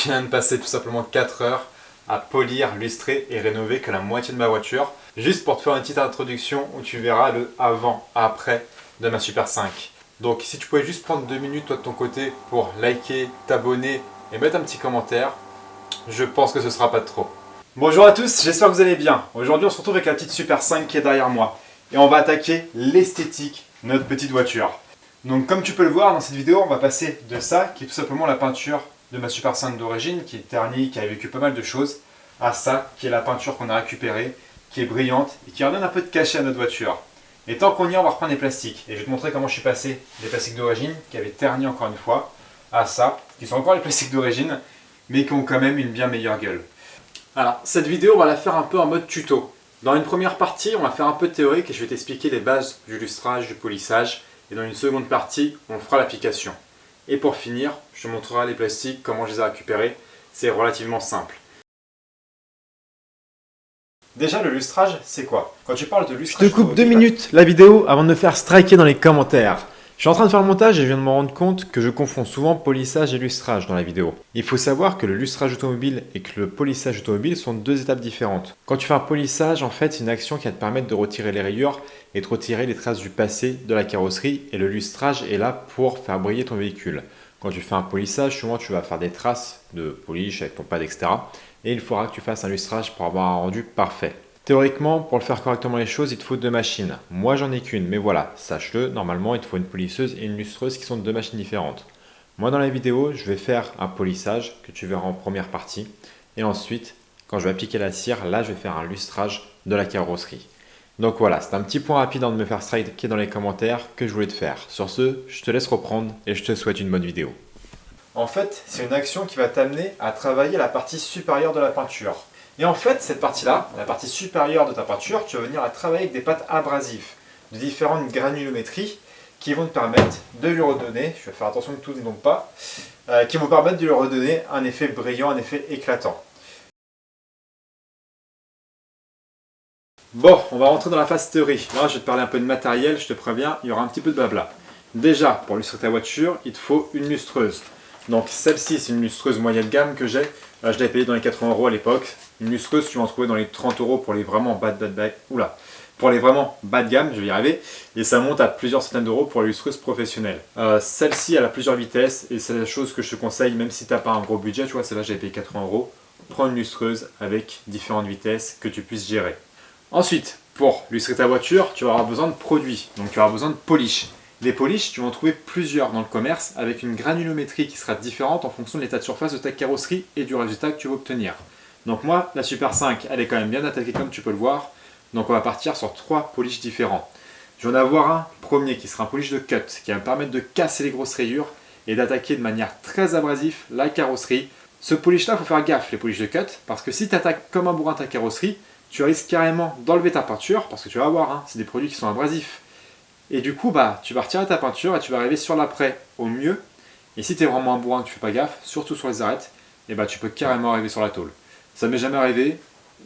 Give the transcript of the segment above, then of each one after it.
je viens de passer tout simplement 4 heures à polir, lustrer et rénover que la moitié de ma voiture. Juste pour te faire une petite introduction où tu verras le avant-après de ma Super 5. Donc si tu pouvais juste prendre 2 minutes toi de ton côté pour liker, t'abonner et mettre un petit commentaire, je pense que ce sera pas de trop. Bonjour à tous, j'espère que vous allez bien. Aujourd'hui on se retrouve avec la petite Super 5 qui est derrière moi. Et on va attaquer l'esthétique de notre petite voiture. Donc comme tu peux le voir dans cette vidéo, on va passer de ça, qui est tout simplement la peinture de ma Super 5 d'origine, qui est ternie, qui a vécu pas mal de choses, à ça, qui est la peinture qu'on a récupérée, qui est brillante et qui redonne un peu de cachet à notre voiture. Et tant qu'on y est, on va reprendre les plastiques. Et je vais te montrer comment je suis passé des plastiques d'origine, qui avaient terni encore une fois, à ça, qui sont encore les plastiques d'origine, mais qui ont quand même une bien meilleure gueule. Alors, cette vidéo, on va la faire un peu en mode tuto. Dans une première partie, on va faire un peu de théorique et je vais t'expliquer les bases du lustrage, du polissage. Et dans une seconde partie, on fera l'application. Et pour finir, je te montrerai les plastiques, comment je les ai récupérés. C'est relativement simple. Déjà, le lustrage, c'est quoi? Quand tu parles de lustrage... Je te coupe 2 minutes la vidéo avant de me faire striker dans les commentaires. Je suis en train de faire le montage et je viens de me rendre compte que je confonds souvent polissage et lustrage dans la vidéo. Il faut savoir que le lustrage automobile et que le polissage automobile sont deux étapes différentes. Quand tu fais un polissage, en fait, c'est une action qui va te permettre de retirer les rayures et de retirer les traces du passé de la carrosserie. Et le lustrage est là pour faire briller ton véhicule. Quand tu fais un polissage, souvent tu vas faire des traces de polish avec ton pad, etc. Et il faudra que tu fasses un lustrage pour avoir un rendu parfait. Théoriquement, pour le faire correctement les choses, il te faut 2 machines. Moi, j'en ai qu'une, mais voilà, sache-le, normalement, il te faut une polisseuse et une lustreuse qui sont 2 machines différentes. Moi, dans la vidéo, je vais faire un polissage que tu verras en première partie. Et ensuite, quand je vais appliquer la cire, là, je vais faire un lustrage de la carrosserie. Donc voilà, c'est un petit point rapide avant de me faire striker dans les commentaires que je voulais te faire. Sur ce, je te laisse reprendre et je te souhaite une bonne vidéo. En fait, c'est une action qui va t'amener à travailler la partie supérieure de la peinture. Et en fait, cette partie-là, la partie supérieure de ta peinture, tu vas venir la travailler avec des pâtes abrasives de différentes granulométries qui vont te permettre de lui redonner, je vais faire attention que tout n'inonde pas, qui vont permettre de lui redonner un effet brillant, un effet éclatant. Bon, on va rentrer dans la phase théorie. Là, je vais te parler un peu de matériel, je te préviens, il y aura un petit peu de blabla. Déjà, pour lustrer ta voiture, il te faut une lustreuse. Donc celle-ci, c'est une lustreuse moyenne gamme que j'ai. Je l'avais payée dans les 80 € à l'époque. Une lustreuse, tu vas en trouver dans les 30 € pour les vraiment pour les vraiment bas de gamme, je vais y arriver. Et ça monte à plusieurs centaines d'euros pour les lustreuses professionnelles. Celle-ci, elle a plusieurs vitesses et c'est la chose que je te conseille, même si tu n'as pas un gros budget. Tu vois, celle-là, j'avais payé 80 €. Prends une lustreuse avec différentes vitesses que tu puisses gérer. Ensuite, pour lustrer ta voiture, tu vas avoir besoin de produits. Donc tu vas avoir besoin de polish. Les polish, tu vas en trouver plusieurs dans le commerce avec une granulométrie qui sera différente en fonction de l'état de surface de ta carrosserie et du résultat que tu veux obtenir. Donc moi, la Super 5, elle est quand même bien attaquée comme tu peux le voir. Donc on va partir sur 3 polish différents. Je vais en avoir un premier qui sera un polish de cut qui va me permettre de casser les grosses rayures et d'attaquer de manière très abrasive la carrosserie. Ce polish là, il faut faire gaffe les polish de cut parce que si tu attaques comme un bourrin ta carrosserie, tu risques carrément d'enlever ta peinture parce que tu vas voir, c'est des produits qui sont abrasifs. Et du coup, tu vas retirer ta peinture et tu vas arriver sur l'après au mieux. Et si tu es vraiment un bourrin que tu fais pas gaffe, surtout sur les arêtes, et tu peux carrément arriver sur la tôle. Ça m'est jamais arrivé,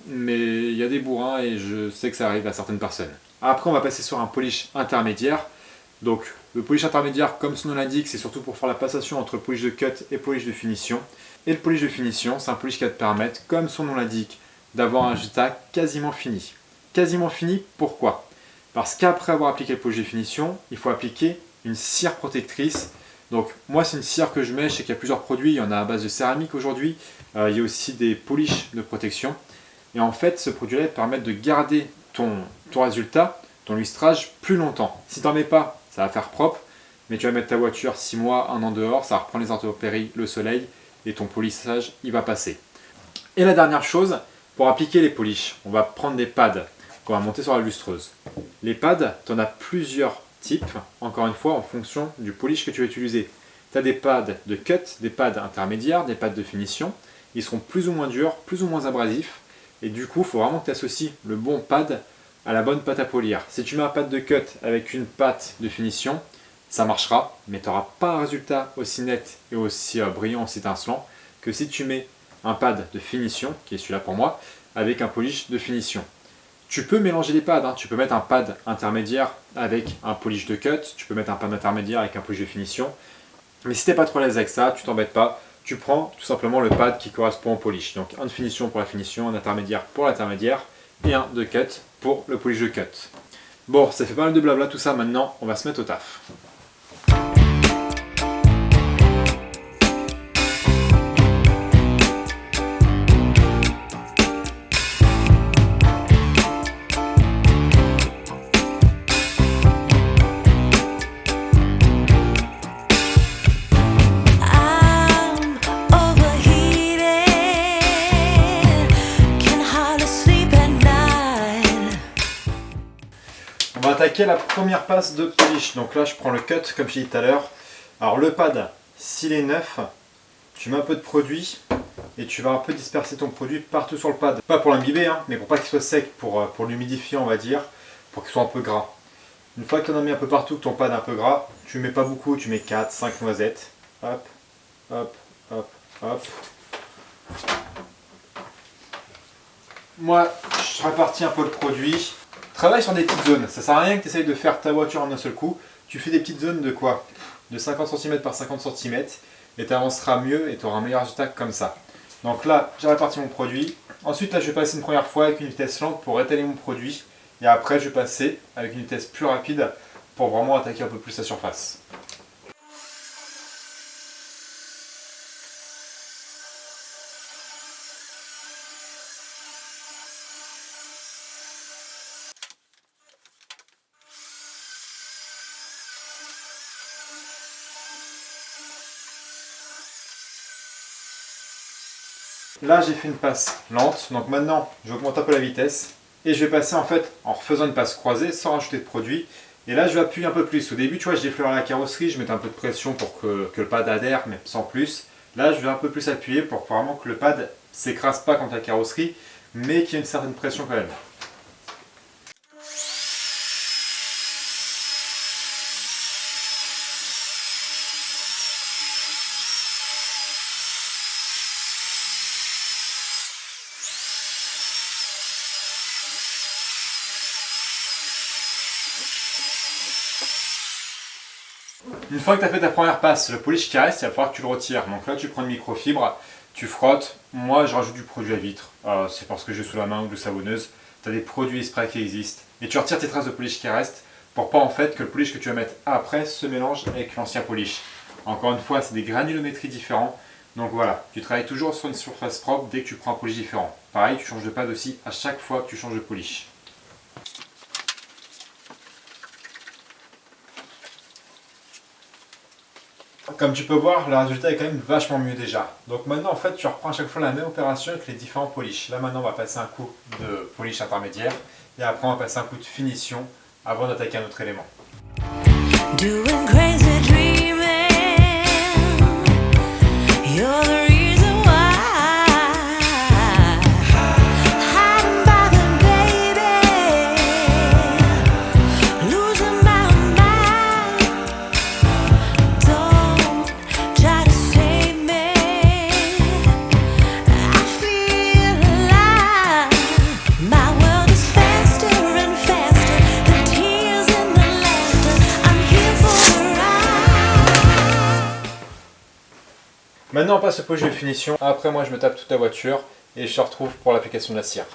mais il y a des bourrins et je sais que ça arrive à certaines personnes. Après, on va passer sur un polish intermédiaire. Donc, le polish intermédiaire, comme son nom l'indique, c'est surtout pour faire la passation entre polish de cut et polish de finition. Et le polish de finition, c'est un polish qui va te permettre, comme son nom l'indique, d'avoir un résultat quasiment fini. Quasiment fini, pourquoi ? Parce qu'après avoir appliqué le polish de finition, il faut appliquer une cire protectrice. Donc moi c'est une cire que je mets, je sais qu'il y a plusieurs produits, il y en a à base de céramique aujourd'hui, il y a aussi des polish de protection. Et en fait ce produit-là va te permettre de garder ton résultat, ton lustrage plus longtemps. Si tu n'en mets pas, ça va faire propre, mais tu vas mettre ta voiture 6 mois, 1 an dehors, ça va reprendre les intempéries, le soleil, et ton polissage il va passer. Et la dernière chose, pour appliquer les polish, on va prendre des pads qu'on va monter sur la lustreuse. Les pads, tu en as plusieurs types, encore une fois, en fonction du polish que tu vas utiliser. Tu as des pads de cut, des pads intermédiaires, des pads de finition. Ils seront plus ou moins durs, plus ou moins abrasifs. Et du coup, il faut vraiment que tu associes le bon pad à la bonne pâte à polir. Si tu mets un pad de cut avec une pâte de finition, ça marchera, mais tu n'auras pas un résultat aussi net et aussi brillant, aussi étincelant que si tu mets un pad de finition, qui est celui-là pour moi, avec un polish de finition. Tu peux mélanger les pads, tu peux mettre un pad intermédiaire avec un polish de cut, tu peux mettre un pad intermédiaire avec un polish de finition. Mais si tu n'es pas trop à l'aise avec ça, tu t'embêtes pas, tu prends tout simplement le pad qui correspond au polish. Donc un de finition pour la finition, un intermédiaire pour l'intermédiaire et un de cut pour le polish de cut. Bon, ça fait pas mal de blabla tout ça, maintenant on va se mettre au taf. On va attaquer la première passe de polish. Donc là, je prends le cut comme je l'ai dit tout à l'heure. Alors le pad, s'il est neuf, tu mets un peu de produit et tu vas un peu disperser ton produit partout sur le pad. Pas pour l'imbiber, hein, mais pour pas qu'il soit sec, pour l'humidifier, on va dire, pour qu'il soit un peu gras. Une fois que tu en as mis un peu partout, que ton pad est un peu gras, tu mets pas beaucoup, tu mets 4, 5 noisettes. Hop, hop, hop, hop. Moi, je répartis un peu le produit. Travaille sur des petites zones, ça sert à rien que tu essayes de faire ta voiture en un seul coup. Tu fais des petites zones de quoi? De 50 cm par 50 cm et tu avanceras mieux et tu auras un meilleur résultat comme ça. Donc là, j'ai réparti mon produit. Ensuite, là, je vais passer une première fois avec une vitesse lente pour étaler mon produit. Et après, je vais passer avec une vitesse plus rapide pour vraiment attaquer un peu plus la surface. Là, j'ai fait une passe lente, donc maintenant, j'augmente un peu la vitesse et je vais passer en fait en refaisant une passe croisée sans rajouter de produit. Et là, je vais appuyer un peu plus. Au début, tu vois, je défleurais la carrosserie, je mettais un peu de pression pour que le pad adhère, mais sans plus. Là, je vais un peu plus appuyer pour vraiment que le pad s'écrase pas contre la carrosserie, mais qu'il y ait une certaine pression quand même. Une fois que tu as fait ta première passe, le polish qui reste, il va falloir que tu le retires. Donc là, tu prends une microfibre, tu frottes. Moi, je rajoute du produit à vitre. C'est parce que j'ai sous la main ou de savonneuse. Tu as des produits spray qui existent. Et tu retires tes traces de polish qui restent pour pas en fait que le polish que tu vas mettre après se mélange avec l'ancien polish. Encore une fois, c'est des granulométries différents. Donc voilà, tu travailles toujours sur une surface propre dès que tu prends un polish différent. Pareil, tu changes de pad aussi à chaque fois que tu changes de polish. Comme tu peux voir, le résultat est quand même vachement mieux déjà. Donc maintenant, en fait, tu reprends à chaque fois la même opération avec les différents polishes. Là maintenant, on va passer un coup de polish intermédiaire et après on va passer un coup de finition avant d'attaquer un autre élément. Doing crazy dreaming, you're the reason why. Hiding by the baby, losing my mind. Don't try to save me, I feel alive. My world is faster and faster, the tears and the laughter. I'm here for the ride. Maintenant on passe au polish de finition. Après moi je me tape toute la voiture et je te retrouve pour l'application de la cire.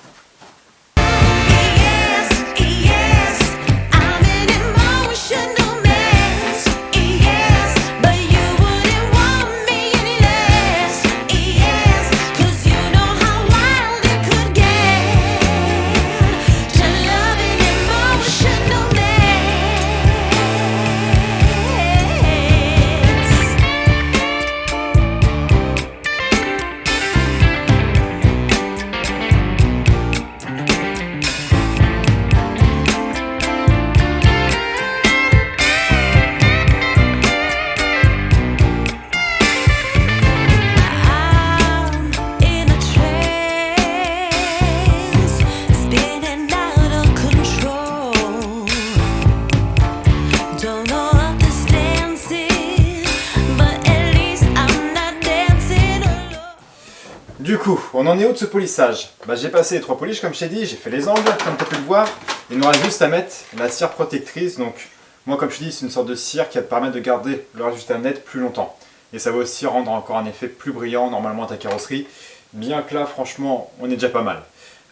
Du coup, on en est où de ce polissage? J'ai passé les 3 polishes comme je t'ai dit, j'ai fait les angles comme tu as pu le voir. Il nous reste juste à mettre la cire protectrice. Donc moi comme je te dis, c'est une sorte de cire qui va te permettre de garder le résultat net plus longtemps. et ça va aussi rendre encore un effet plus brillant normalement à ta carrosserie, bien que là franchement on est déjà pas mal.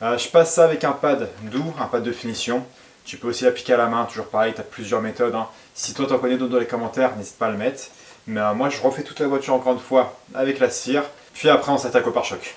Je passe ça avec un pad doux, un pad de finition. Tu peux aussi l'appliquer à la main, toujours pareil, tu as plusieurs méthodes. Si toi t'en connais d'autres dans les commentaires, n'hésite pas à le mettre. Mais moi je refais toute la voiture encore une fois avec la cire, puis après on s'attaque au pare-choc.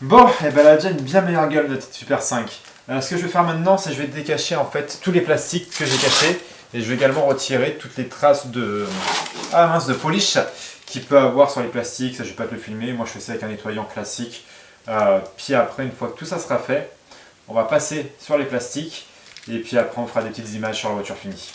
Bon, et ben elle a déjà une bien meilleure gueule de petite Super 5. Ce que je vais faire maintenant, c'est que je vais décacher en fait tous les plastiques que j'ai cachés et je vais également retirer toutes les traces de de polish qu'il peut avoir sur les plastiques. Ça, je vais pas te le filmer. Moi, je fais ça avec un nettoyant classique. Puis après, une fois que tout ça sera fait, on va passer sur les plastiques et puis après, on fera des petites images sur la voiture finie.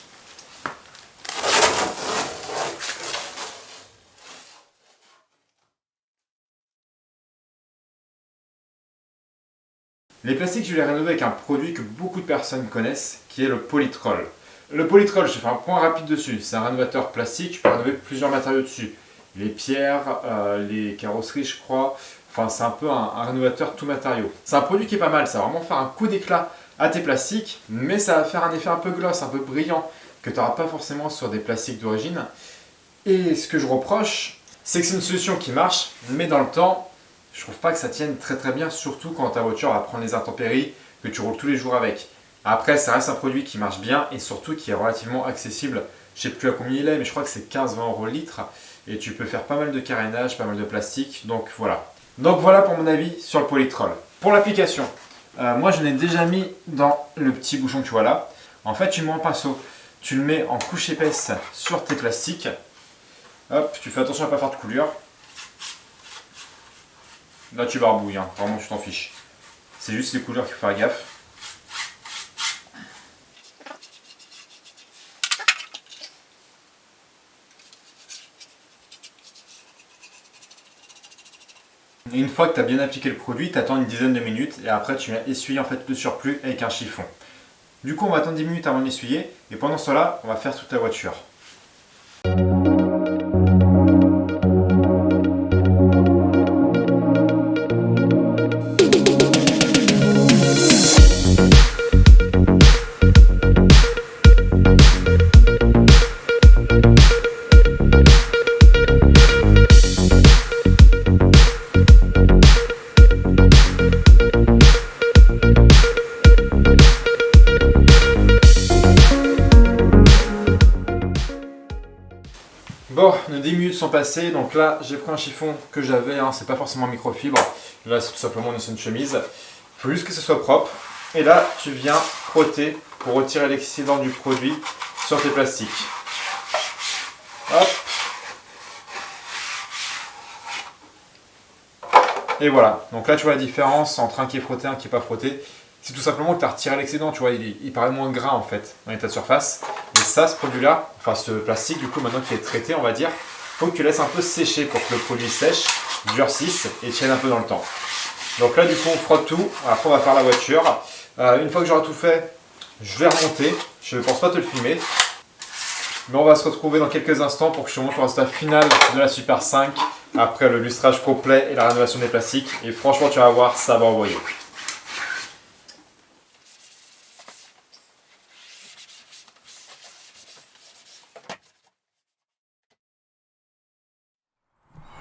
Les plastiques, je vais les rénover avec un produit que beaucoup de personnes connaissent, qui est le Polytrol. Le Polytrol, je vais faire un point rapide dessus. C'est un rénovateur plastique, tu peux rénover plusieurs matériaux dessus. Les pierres, les carrosseries, je crois. Enfin, c'est un peu un rénovateur tout matériaux. C'est un produit qui est pas mal, ça va vraiment faire un coup d'éclat à tes plastiques, mais ça va faire un effet un peu gloss, un peu brillant, que tu n'auras pas forcément sur des plastiques d'origine. Et ce que je reproche, c'est que c'est une solution qui marche, mais dans le temps, je trouve pas que ça tienne très bien, surtout quand ta voiture va prendre les intempéries, que tu roules tous les jours avec. Après, ça reste un produit qui marche bien et surtout qui est relativement accessible. Je sais plus à combien il est, mais je crois que c'est 15-20 € le litre. Et tu peux faire pas mal de carénage, pas mal de plastique, donc voilà. Donc voilà pour mon avis sur le Polytrol. Pour l'application, moi je l'ai déjà mis dans le petit bouchon que tu vois là. En fait, tu mets un pinceau, tu le mets en couche épaisse sur tes plastiques. Hop, tu fais attention à ne pas faire de coulure. Là tu barbouilles, hein. Vraiment tu t'en fiches. C'est juste les couleurs qu'il faut faire gaffe. Et une fois que tu as bien appliqué le produit, tu attends une dizaine de minutes et après tu viens essuyer en fait le surplus avec un chiffon. Du coup on va attendre 10 minutes avant d'essuyer et pendant cela on va faire toute la voiture. Bon, nos 10 minutes sont passées, donc là j'ai pris un chiffon que j'avais, c'est pas forcément microfibre, là c'est tout simplement une chemise. Il faut juste que ce soit propre. Et là tu viens frotter pour retirer l'excédent du produit sur tes plastiques. Hop. Et voilà, donc là tu vois la différence entre un qui est frotté et un qui n'est pas frotté. C'est tout simplement que tu as retiré l'excédent, tu vois, il paraît moins gras en fait, en état de surface. Et ça, ce produit-là, enfin ce plastique du coup maintenant qui est traité, on va dire, faut que tu laisses un peu sécher pour que le produit sèche, durcisse et tienne un peu dans le temps. Donc là du coup on frotte tout, après on va faire la voiture. Une fois que j'aurai tout fait, je vais remonter, je ne pense pas te le filmer. Mais on va se retrouver dans quelques instants pour que je te montre le résultat final de la Super 5 après le lustrage complet et la rénovation des plastiques. Et franchement tu vas voir, ça va envoyer.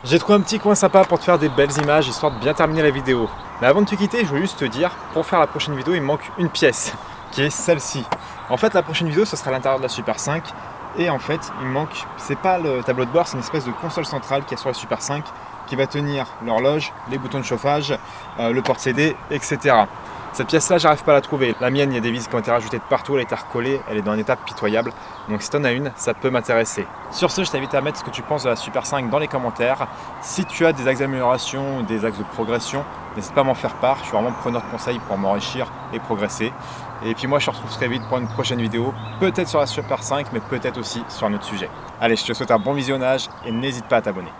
J'ai trouvé un petit coin sympa pour te faire des belles images, histoire de bien terminer la vidéo. Mais avant de te quitter, je voulais juste te dire, pour faire la prochaine vidéo, il me manque une pièce, qui est celle-ci. En fait, la prochaine vidéo, ce sera à l'intérieur de la Super 5. Et en fait, il me manque, c'est pas le tableau de bord, c'est une espèce de console centrale qui est sur la Super 5, qui va tenir l'horloge, les boutons de chauffage, le porte-CD, etc. Cette pièce-là, j'arrive pas à la trouver. La mienne, il y a des vis qui ont été rajoutées de partout, elle a été recollée, elle est dans un état pitoyable. Donc si tu en as une, ça peut m'intéresser. Sur ce, je t'invite à mettre ce que tu penses de la Super 5 dans les commentaires. Si tu as des axes d'amélioration, des axes de progression, n'hésite pas à m'en faire part. Je suis vraiment preneur de conseils pour m'enrichir et progresser. Et puis moi, je te retrouve très vite pour une prochaine vidéo, peut-être sur la Super 5, mais peut-être aussi sur un autre sujet. Allez, je te souhaite un bon visionnage et n'hésite pas à t'abonner.